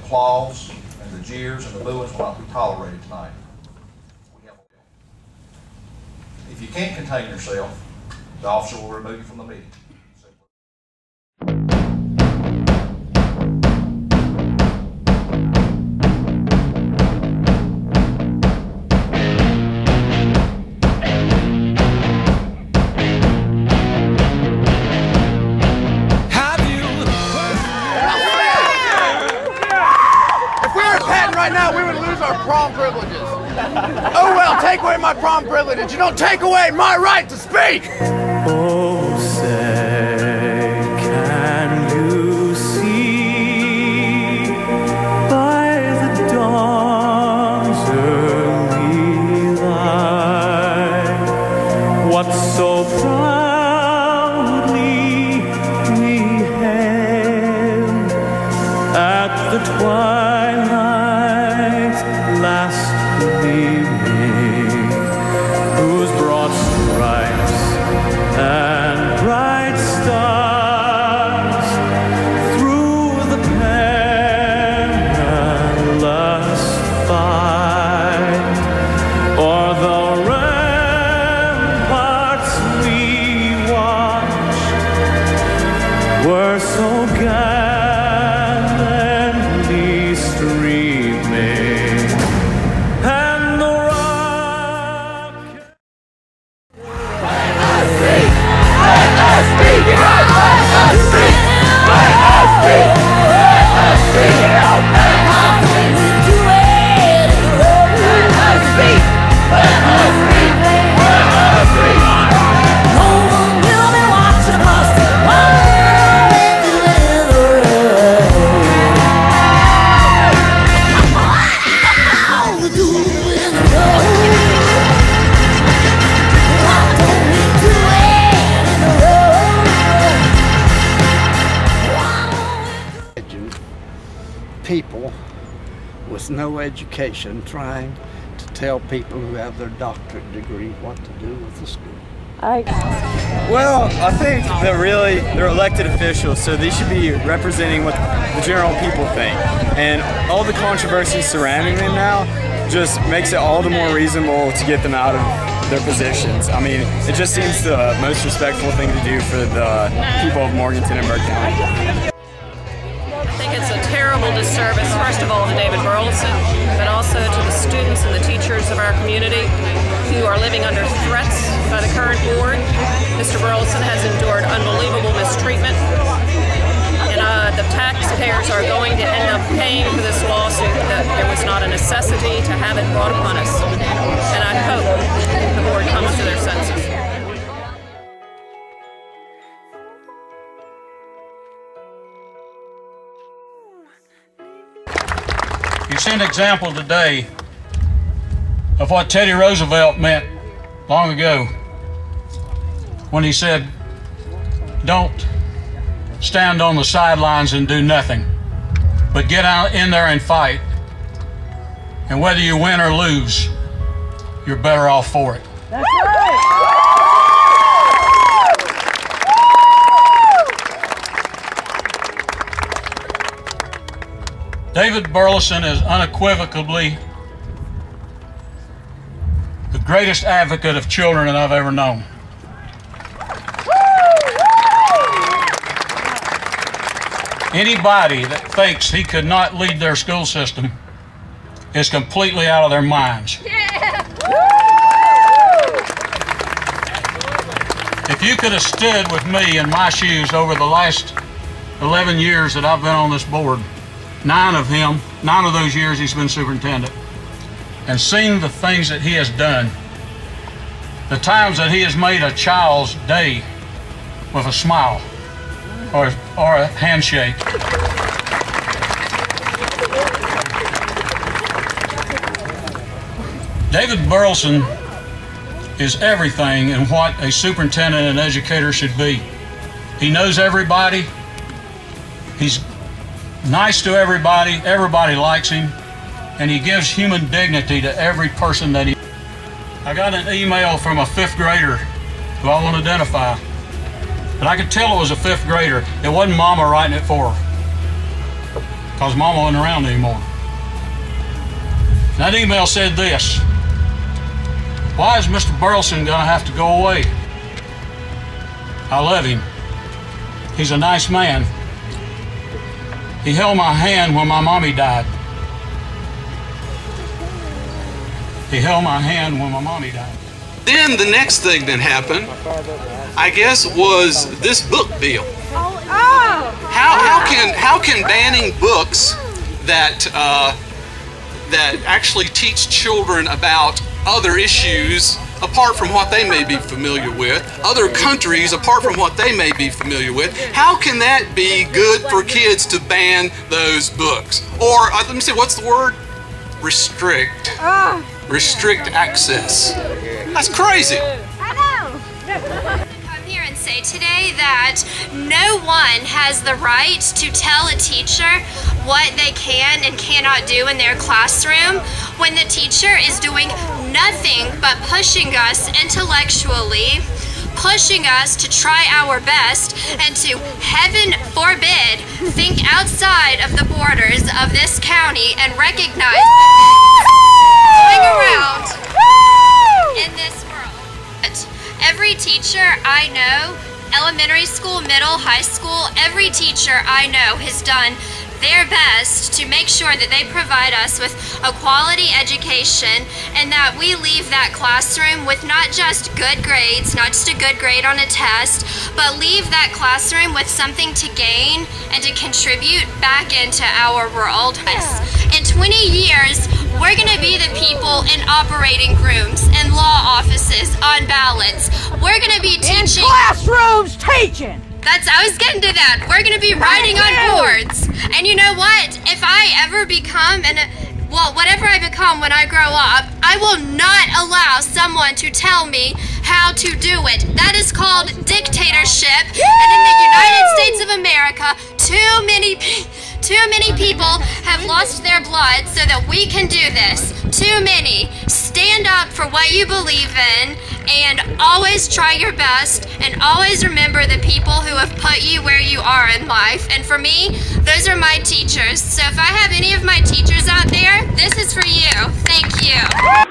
applause and the jeers and the booings will not be tolerated tonight. If you can't contain yourself, the officer will remove you from the meeting. Right now, we would lose our prom privileges. Oh well, take away my prom privilege. You don't take away my right to speak. Oh, say, can you see by the dawn's early light what so proudly we hailed at the twilight last evening, whose broad stripes and bright stars through the perilous fight o'er the ramparts we watched were so gallantly streaming. People with no education trying to tell people who have their doctorate degree what to do with the school. Well, I think that really they're elected officials, so they should be representing what the general people think. And all the controversy surrounding them now just makes it all the more reasonable to get them out of their positions. I mean, it just seems the most respectful thing to do for the people of Morganton and Burke County. I think it's a terrible disservice, first of all, to David Burleson, but also to the students and the teachers of our community who are living under threats by the current board. Mr. Burleson has endured unbelievable mistreatment, and the taxpayers are going to end up paying for this lawsuit that there was not a necessity to have it brought upon us. And I hope the board comes to their senses. You see an example today of what Teddy Roosevelt meant long ago when he said, "Don't stand on the sidelines and do nothing, but get out in there and fight. And whether you win or lose, you're better off for it." That's right! David Burleson is unequivocally the greatest advocate of children that I've ever known. Anybody that thinks he could not lead their school system is completely out of their minds. Yeah. If you could have stood with me in my shoes over the last 11 years that I've been on this board, 9 of those years he's been superintendent, and seen the things that he has done, the times that he has made a child's day with a smile or a handshake. David Burleson is everything in what a superintendent and educator should be. He knows everybody. He's nice to everybody. Everybody likes him. And he gives human dignity to every person that he... I got an email from a 5th grader who I won't identify. But I could tell it was a 5th grader. It wasn't Mama writing it for her. because Mama wasn't around anymore. That email said this: why is Mr. Burleson gonna have to go away? I love him. He's a nice man. He held my hand when my mommy died. He held my hand when my mommy died. Then the next thing that happened, I guess, was this book deal. How can banning books that that actually teach children about other issues apart from what they may be familiar with, other countries apart from what they may be familiar with, how can that be good for kids to ban those books? Or let me see, what's the word? Restrict. Restrict access. That's crazy. I know. Come here and say today that no one has the right to tell a teacher what they can and cannot do in their classroom when the teacher is doing nothing but pushing us intellectually, pushing us to try our best, and to, heaven forbid, think outside of the borders of this county and recognize going around in this world. But every teacher I know, elementary school, middle, high school, every teacher I know has done their best to make sure that they provide us with a quality education and that we leave that classroom with not just good grades, not just a good grade on a test, but leave that classroom with something to gain and to contribute back into our world. In 20 years, we're going to be the people in operating rooms and law offices on ballots. We're going to be teaching. In classrooms teaching. I was getting to that. We're going to be writing on boards. And you know what? If I ever become, whatever I become when I grow up, I will not allow someone to tell me how to do it. That is called dictatorship. And in the United States of America, too many people have lost their blood so that we can do this. Too many. Stand up for what you believe in and always try your best and always remember the people who have put you where you are in life. And for me, those are my teachers. So if I have any of my teachers out there, this is for you. Thank you.